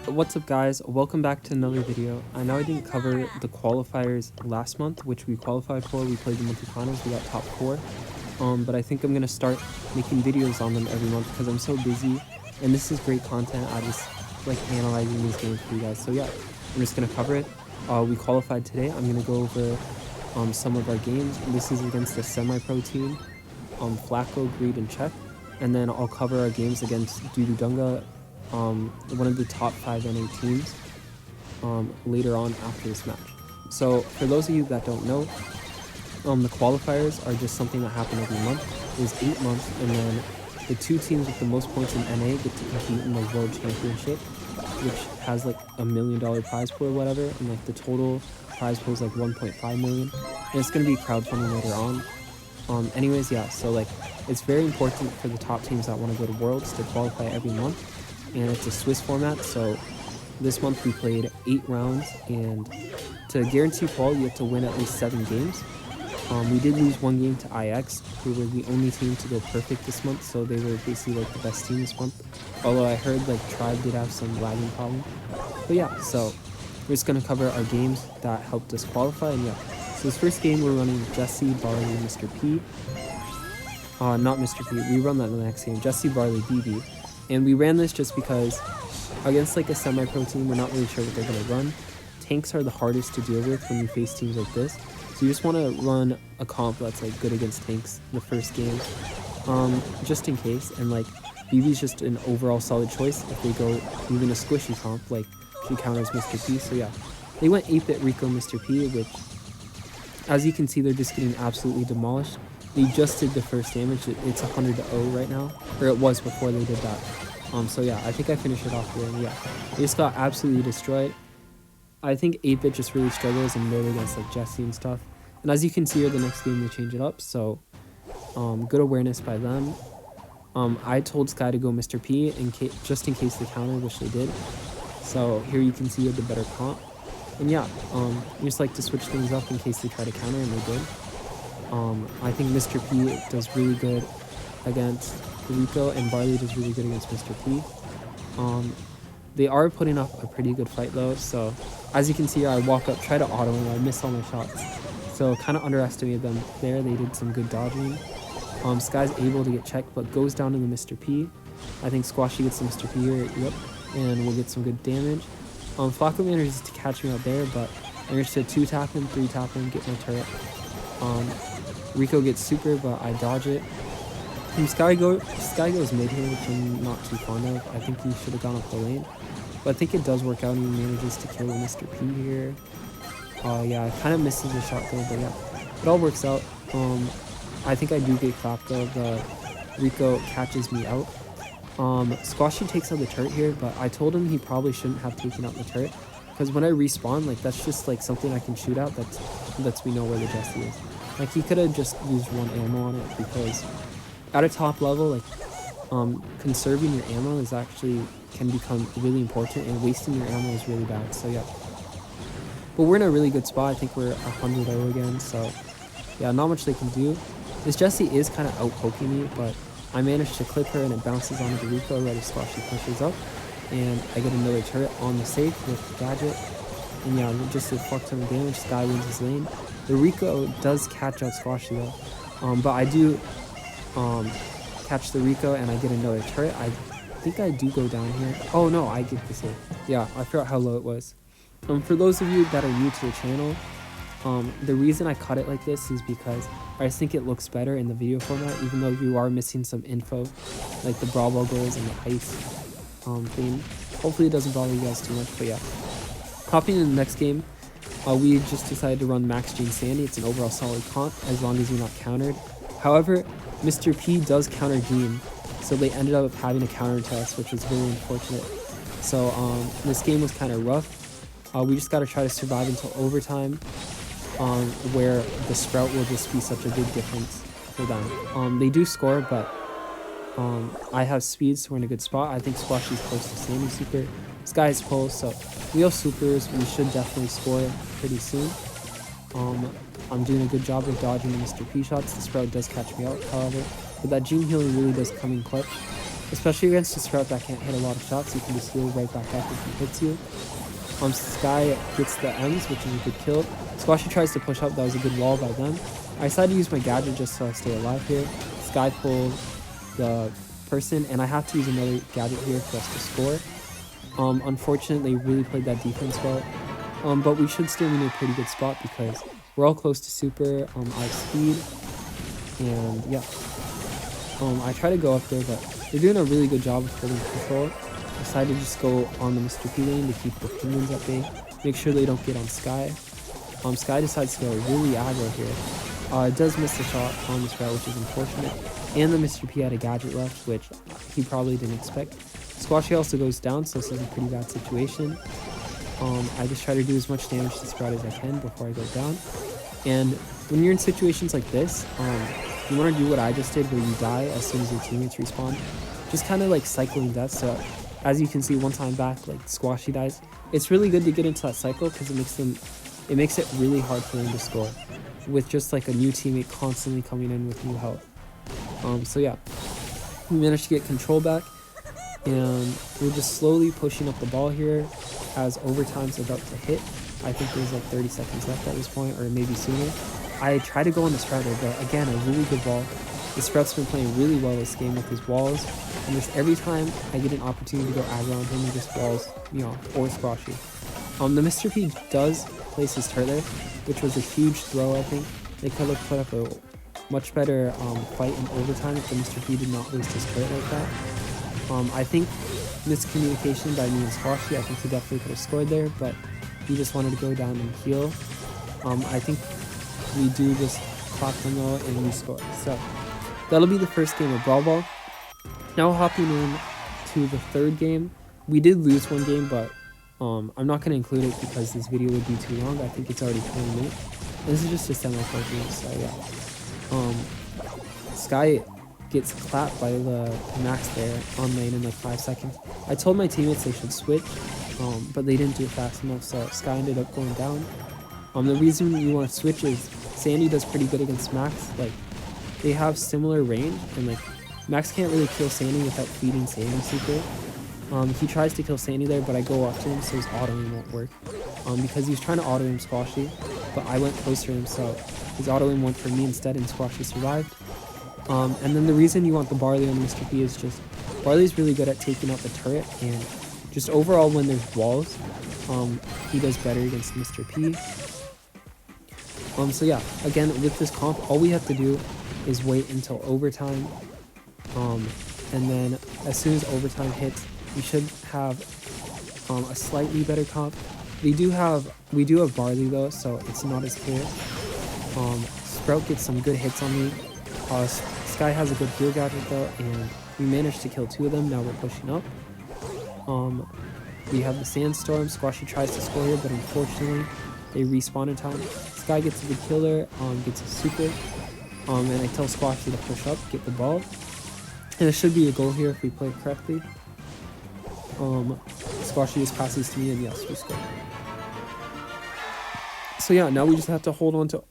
What's up guys, welcome back to another video. I know I didn't cover the qualifiers last month, which we qualified for. We played the monthly finals, we got top 4. But I think I'm going to start making videos on them every month because I'm so busy and this is great content. I just like analyzing these games for you guys. So yeah, I'm just going to cover it. We qualified today. I'm going to go over some of our games. This is against the semi-pro team, Flacco, Greed, and Czech. And then I'll cover our games against DUDUDUNGA, one of the top 5 NA teams, later on after this match. So for those of you that don't know, the qualifiers are just something that happen every month. There's 8 months, and then the 2 teams with the most points in NA get to compete in the World Championship, which has like $1 million prize pool or whatever, and like the total prize pool is like 1.5 million, and it's going to be crowdfunding later on. Anyways, yeah, so like it's very important for the top teams that want to go to Worlds to qualify every month, and it's a Swiss format. So this month we played 8 rounds, and to guarantee qual you have to win at least 7 games. We did lose 1 game to IX, who were the only team to go perfect this month, so they were basically like the best team this month. Although I heard like Tribe did have some lagging problem. But yeah, so we're just going to cover our games that helped us qualify, and yeah. So this first game we're running Jesse, Barley, Mr. P. Not Mr. P, we run that in the next game, Jesse, Barley, BB. And we ran this just because against like a semi-pro team, we're not really sure what they're going to run. Tanks are the hardest to deal with when you face teams like this. So you just want to run a comp that's like good against tanks in the first game, just in case. And like BB's just an overall solid choice if they go even a squishy comp, like she counters Mr. P. So yeah, they went 8-bit Rico Mr. P, which as you can see they're just getting absolutely demolished. They just did the first damage. It's 100-0 right now, or it was before they did that. So yeah, I think I finished it off here, and yeah, they just got absolutely destroyed. I think 8-bit just really struggles in mid against like Jesse and stuff. And as you can see here, the next game they change it up, so good awareness by them. I told Sky to go Mr. P just in case they counter, which they did. So here you can see you had the better comp. And yeah, you just like to switch things up in case they try to counter, and they did. I think Mr. P does really good against Rico, and Barley does really good against Mr. P. They are putting up a pretty good fight though, so as you can see here, I walk up, try to auto, and I miss all my shots. So kind of underestimated them there. They did some good dodging. Sky's able to get checked, but goes down to the Mr. P. I think Squashy gets the Mr. P here, yep, and we'll get some good damage. Flacco manages to catch me out there, but I managed to 2-tap him, 3-tap him, get my turret. Rico gets super, but I dodge it. And Sky goes mid here, which I'm not too fond of. I think he should have gone up the lane, but I think it does work out, and he manages to kill Mr. P here. Yeah, kind of misses the shot though, but yeah, it all works out. I think I do get clapped though. The Rico catches me out. Squashy takes out the turret here, but I told him he probably shouldn't have taken out the turret, because when I respawn, like that's just like something I can shoot out that lets me know where the Jesse is. Like he could have just used 1 ammo on it, because at a top level, like conserving your ammo is actually can become really important, and wasting your ammo is really bad. So yeah, but we're in a really good spot. I think we're 100-0 again, so yeah, not much they can do. This Jesse is kind of out poking me, but I managed to clip her, and it bounces onto the Rico right as Squashy pushes up, and I get another turret on the safe with the gadget. And yeah, just a fuck ton of damage. Sky wins his lane. The Rico does catch out Squashy though, but I do catch the Rico, and I get another turret. I think I do go down here. Oh no, I get the save. Yeah, I forgot how low it was. For those of you that are new to the channel, the reason I cut it like this is because I just think it looks better in the video format, even though you are missing some info, like the brawl ball goals and the ice thing. Hopefully it doesn't bother you guys too much, but yeah. Hopping in the next game, we just decided to run Max Gene Sandy. It's an overall solid comp, as long as you're not countered. However, Mr. P does counter Gene, so they ended up having a counter to us, which was very unfortunate. So this game was kind of rough. We just got to try to survive until overtime, where the Sprout will just be such a big difference for them. They do score, but I have speed, so we're in a good spot. I think Squashy's close to Sandy super. Sky's pulls, so we have supers. We should definitely score pretty soon. I'm doing a good job of dodging the Mr. P shots. The Sprout does catch me out, however, but that Gene healing really does come in clutch. especially against a Sprout that can't hit a lot of shots. You can just heal right back up if he hits you. Sky gets the M's, which is a good kill. Squashy tries to push up. That was a good wall by them. I decided to use my gadget just so I stay alive here. Sky pulled the person, and I have to use another gadget here for us to score. Unfortunately, really played that defense well. But we should still be in a pretty good spot because we're all close to super. I have speed, and yeah. I try to go up there, but they're doing a really good job of holding control. I decided to just go on the Mr. P lane to keep the Penguins at bay, make sure they don't get on Sky. Sky decides to go really aggro here. It does miss the shot on this route, which is unfortunate. And the Mr. P had a gadget left, which he probably didn't expect. Squashy also goes down, so this is a pretty bad situation. I just try to do as much damage to Sprout as I can before I go down. And when you're in situations like this, you want to do what I just did, where you die as soon as your teammates respawn. Just kind of like cycling death. So as you can see, one time back, like Squashy dies. It's really good to get into that cycle because it makes it really hard for them to score with just like a new teammate constantly coming in with new health. So yeah, we managed to get control back, and we're just slowly pushing up the ball here as overtime's about to hit. I think there's like 30 seconds left at this point, or maybe sooner. I try to go on the Sprouter, but again, a really good ball. The Sprout's been playing really well this game with his walls, and just every time I get an opportunity to go aggro on him, he just walls me off, or Squashy. The Mr. P does place his turret there, which was a huge throw, I think. They could have put up a much better fight in overtime if the Mr. P did not waste his turret like that. I think miscommunication by me and Squashy. I think he definitely could have scored there, but he just wanted to go down and heal. I think we do just clap them though and we score. So that'll be the first game of Brawl Ball. Now hopping in to the third game. We did lose one game, but I'm not going to include it because this video would be too long. I think it's already 20 minutes. And this is just a semi-pro game, so yeah. Sky gets clapped by the Max there on lane in like 5 seconds. I told my teammates they should switch, but they didn't do it fast enough, so Sky ended up going down. The reason you want to switch is Sandy does pretty good against Max. Like, they have similar range, and like Max can't really kill Sandy without feeding Sandy super. He tries to kill Sandy there, but I go up to him, so his auto-aim won't work. Because he was trying to auto-aim Squashy, but I went closer to him, so his auto-aim went for me instead, and Squashy survived. And then the reason you want the Barley on Mr. P is just, Barley's really good at taking out the turret, and just overall when there's walls, he does better against Mr. P. So yeah, again, with this comp, all we have to do is wait until overtime, and then as soon as overtime hits, we should have a slightly better comp. We do have Barley though, so it's not as clear. Sprout gets some good hits on me. Sky has a good heal gadget though, and we managed to kill 2 of them. Now we're pushing up. We have the Sandstorm. Squashy tries to score here, but unfortunately they respawn in time. Sky gets a good kill there, gets a super, and I tell Squashy to push up, get the ball. And it should be a goal here if we play correctly. Squashy just passes to me, and yes, we score. So yeah, now we just have to hold on till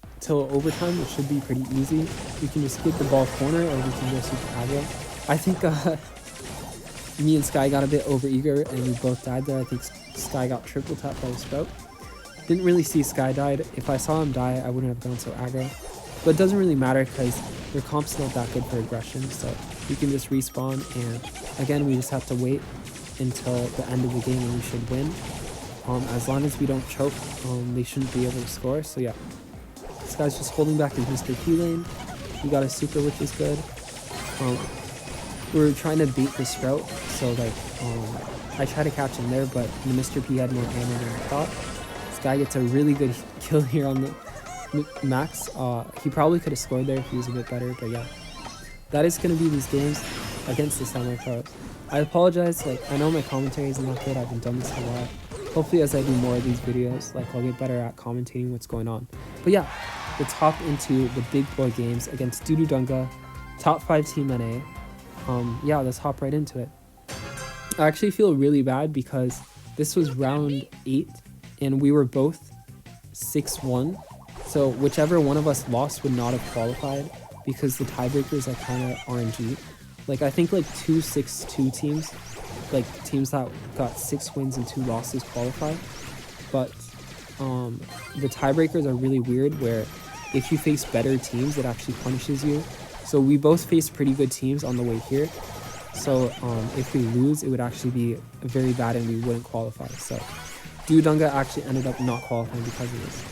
overtime, which should be pretty easy. We can just get the ball corner, or we can go super aggro. I think me and Sky got a bit overeager, and we both died there. I think Sky got triple tapped by the Sprout. Didn't really see Sky died. If I saw him die, I wouldn't have gone so aggro. But it doesn't really matter because their comp's not that good for aggression, so we can just respawn, and again, we just have to wait until the end of the game and we should win. As long as we don't choke, they shouldn't be able to score. So yeah, this guy's just holding back his Mr. P lane. We got a super, which is good. We're trying to beat the Sprout, so like I try to catch him there, but the Mr. P had more ammo than I thought. This guy gets a really good kill here on the Max. He probably could have scored there if he was a bit better, but yeah, that is going to be these games against the semi-pros. I apologize, like I know my commentary isn't that good. I haven't done this a lot. Hopefully as I do more of these videos, like I'll get better at commentating what's going on. But yeah, let's hop into the big boy games against DUDUDUNGA, top 5 team NA. Yeah, let's hop right into it. I actually feel really bad because this was round 8 and we were both 6-1. So whichever one of us lost would not have qualified because the tiebreakers are kind of RNG. Like, I think like 2-6-2 teams, like teams that got 6 wins and 2 losses qualify. But the tiebreakers are really weird, where if you face better teams, it actually punishes you. So we both faced pretty good teams on the way here. So if we lose, it would actually be very bad and we wouldn't qualify. So DUDUDUNGA actually ended up not qualifying because of this.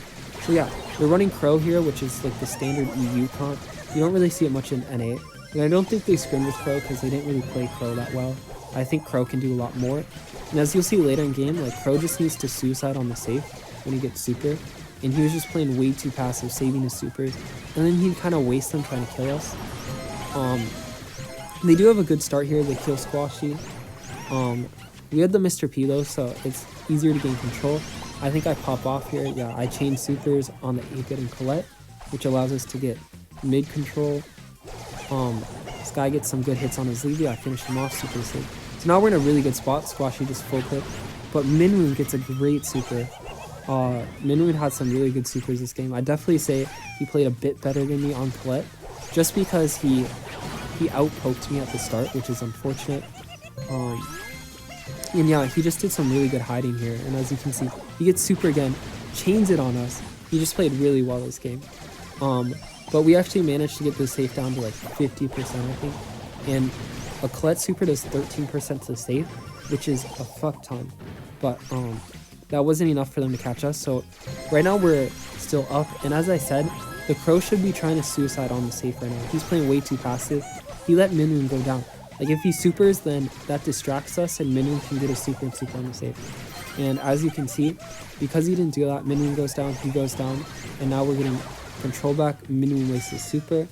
So yeah, we're running Crow here, which is like the standard EU comp. You don't really see it much in NA. And I don't think they scrimmed with Crow because they didn't really play Crow that well. I think Crow can do a lot more. And as you'll see later in game, like Crow just needs to suicide on the safe when he gets super. And he was just playing way too passive, saving his supers. And then he'd kind of waste them trying to kill us. They do have a good start here. They kill Squashy. We had the Mr. P though, so it's easier to gain control. I think I pop off here. Yeah, I chain supers on the 8-bit and Colette, which allows us to get mid control. This guy gets some good hits on Ezlivi. I finish him off super safe. So now we're in a really good spot. Squashy just full clip. But Minwoong gets a great super. Minwoong had some really good supers this game. I definitely say he played a bit better than me on Colette, just because he out-poked me at the start, which is unfortunate. And yeah, he just did some really good hiding here. And as you can see, he gets super again, chains it on us. He just played really well this game. But we actually managed to get the safe down to like 50%, I think. And a Colette super does 13% to the safe, which is a fuck ton. But that wasn't enough for them to catch us. So right now we're still up. And as I said, the Crow should be trying to suicide on the safe right now. He's playing way too passive. He let Minwoong go down. Like if he supers, then that distracts us and Minwoong can get a super and super on the safe. And as you can see, because he didn't do that, Minwoong goes down, he goes down, and now we're getting control back. Minwoong wastes his super,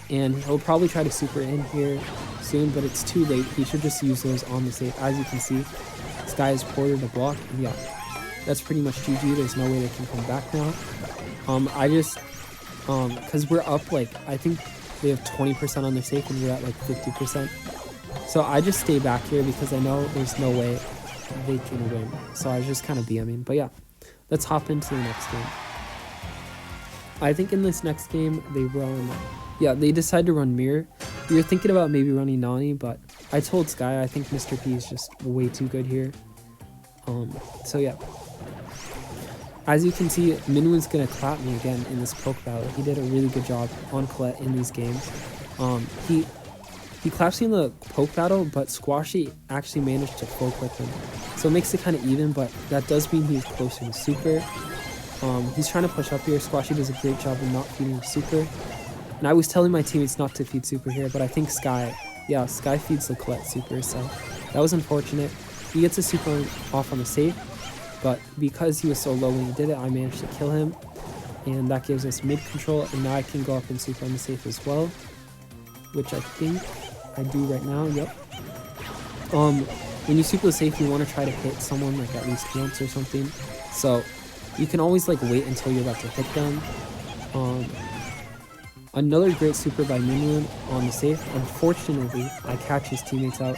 and he'll probably try to super in here soon, but it's too late. He should just use those on the safe. As you can see, this guy is ported a block, and yeah, that's pretty much GG. There's no way they can come back now. Because we're up, like, I think they have 20% on their safe and we're at like 50%. So I just stay back here because I know there's no way they can win. So I just kind of BMing. But yeah, let's hop into the next game. I think in this next game they run, yeah, they decide to run Mirror. We were thinking about maybe running Nani, but I told Sky I think Mr. P is just way too good here. So yeah. As you can see, Minwoong's gonna clap me again in this poke battle. He did a really good job on Colette in these games. He claps me in the poke battle, but Squashy actually managed to full clip him. So it makes it kind of even, but that does mean he's closer to super. He's trying to push up here. Squashy does a great job of not feeding super. And I was telling my teammates not to feed super here, but I think Sky feeds the Colette super, so that was unfortunate. He gets a super off on the safe. But because he was so low when he did it, I managed to kill him. And that gives us mid control. And now I can go up and super on the safe as well, which I think I do right now. Yep. When you super the safe, you want to try to hit someone like at least once or something. So you can always like wait until you're about to hit them. Another great super by Minwoong on the safe. Unfortunately, I catch his teammates out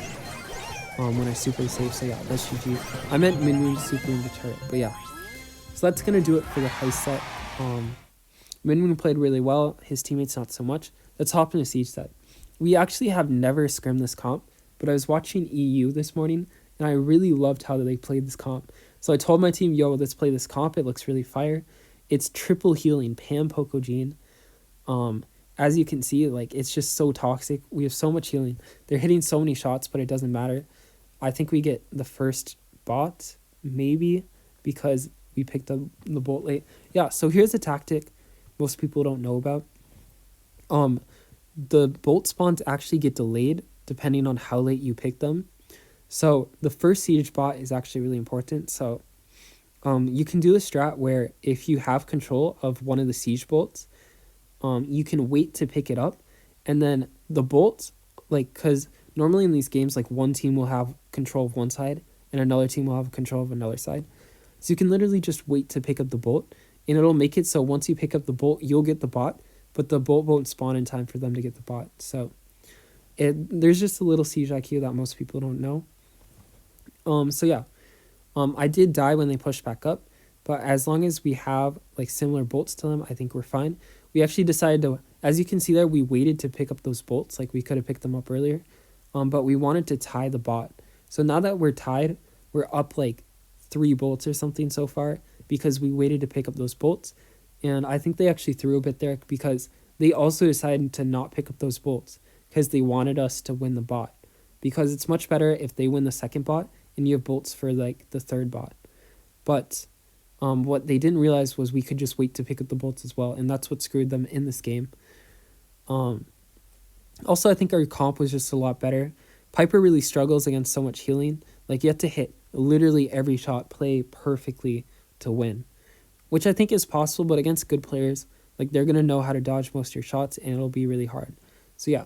when I super the safe, so yeah, that's GG. I meant Minwoong super in the turret, but yeah. So that's gonna do it for the heist set. Minwoong played really well, his teammates not so much. Let's hop into siege set. We actually have never scrimmed this comp, but I was watching EU this morning, and I really loved how they played this comp. So I told my team, yo, let's play this comp, it looks really fire. It's triple healing, Pam, Poco, Jean. As you can see, like, it's just so toxic. We have so much healing. They're hitting so many shots, but it doesn't matter. I think we get the first bot, maybe, because we picked up the bolt late. Yeah, so here's a tactic most people don't know about. The bolt spawns actually get delayed depending on how late you pick them. So the first siege bot is actually really important. So you can do a strat where if you have control of one of the siege bolts, you can wait to pick it up. And then the bolts, like, because normally in these games, like, one team will have control of one side and another team will have control of another side. So you can literally just wait to pick up the bolt, and it'll make it so once you pick up the bolt, you'll get the bot, but the bolt won't spawn in time for them to get the bot. So there's just a little siege IQ that most people don't know. So yeah, I did die when they pushed back up, but as long as we have like similar bolts to them, I think we're fine. We actually decided to As you can see there, we waited to pick up those bolts. Like we could have picked them up earlier. But we wanted to tie the bot. So now that we're tied, we're up like 3 bolts or something so far because we waited to pick up those bolts. And I think they actually threw a bit there because they also decided to not pick up those bolts because they wanted us to win the bot. Because it's much better if they win the second bot and you have bolts for like the third bot. But what they didn't realize was we could just wait to pick up the bolts as well. And that's what screwed them in this game. Also, I think our comp was just a lot better. Piper really struggles against so much healing. Like, you have to hit literally every shot, play perfectly to win. Which I think is possible, but against good players, like, they're going to know how to dodge most of your shots, and it'll be really hard. So, yeah.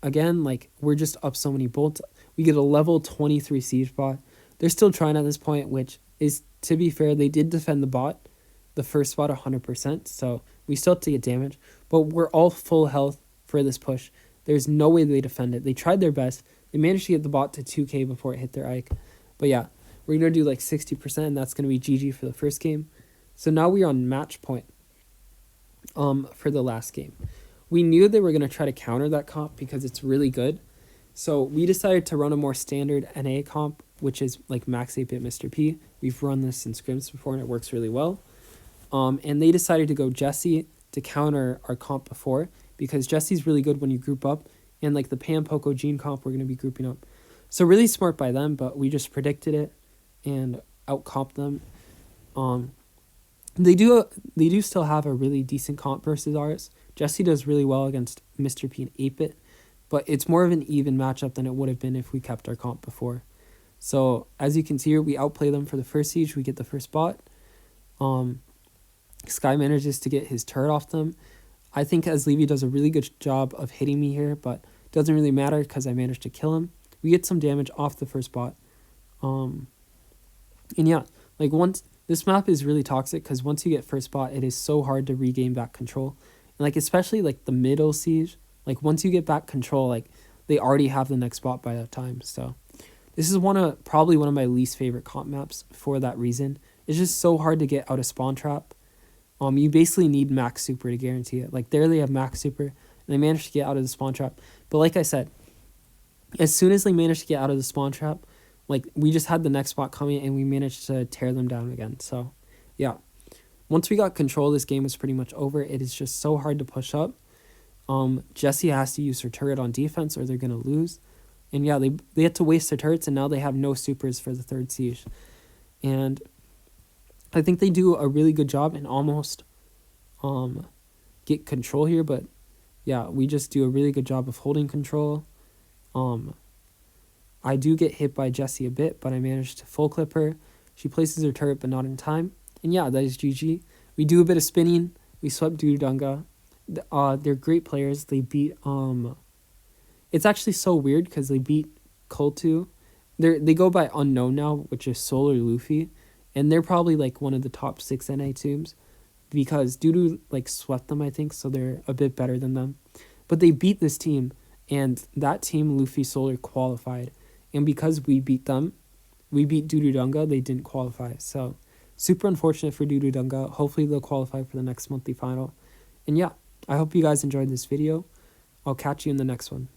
Again, like, we're just up so many bolts. We get a level 23 siege bot. They're still trying at this point, which is, to be fair, they did defend the bot, the first bot 100%, so we still have to get damage. But we're all full health for this push. There's no way they defend it. They tried their best. They managed to get the bot to 2k before it hit their Ike. But yeah, we're going to do like 60%, and that's going to be GG for the first game. So now we're on match point for the last game. We knew they were going to try to counter that comp because it's really good. So we decided to run a more standard NA comp, which is like max 8-bit Mr. P. We've run this in scrims before, and it works really well. And they decided to go Jesse to counter our comp before, because Jesse's really good when you group up, and like the Pam, Poco, Gene comp, we're going to be grouping up. So really smart by them, but we just predicted it and out-comped them. They do still have a really decent comp versus ours. Jesse does really well against Mr. P and 8-bit, but it's more of an even matchup than it would have been if we kept our comp before. So as you can see here, we outplay them for the first siege. We get the first bot. Sky manages to get his turret off them. I think Ezlivi does a really good job of hitting me here, but it doesn't really matter because I managed to kill him. We get some damage off the first bot. And yeah, like this map is really toxic because once you get first bot, it is so hard to regain back control. And like especially like the middle siege, like once you get back control, like they already have the next bot by that time. So this is probably one of my least favorite comp maps for that reason. It's just so hard to get out of spawn trap. You basically need max super to guarantee it. Like there they have max super, and they managed to get out of the spawn trap. But like I said, as soon as they managed to get out of the spawn trap, like we just had the next bot coming, and we managed to tear them down again. So yeah, once we got control, this game was pretty much over. It is just so hard to push up. Jesse has to use her turret on defense, or they're gonna lose. And yeah, they had to waste their turrets, and now they have no supers for the third siege. And I think they do a really good job and almost get control here, but yeah, we just do a really good job of holding control. I do get hit by Jessie a bit, but I managed to full clip her. She places her turret, but not in time. And yeah, that is GG. We do a bit of spinning. We swept DUDUDUNGA. They're great players. They beat it's actually so weird because they beat Kultu. They go by Unknown now, which is Solar Luffy. And they're probably like one of the top 6 NA teams because Dudu like swept them, I think, so they're a bit better than them. But they beat this team, and that team, Luffy Solar, qualified. And because we beat them, we beat DUDUDUNGA, they didn't qualify. So super unfortunate for DUDUDUNGA. Hopefully they'll qualify for the next monthly final. And yeah, I hope you guys enjoyed this video. I'll catch you in the next one.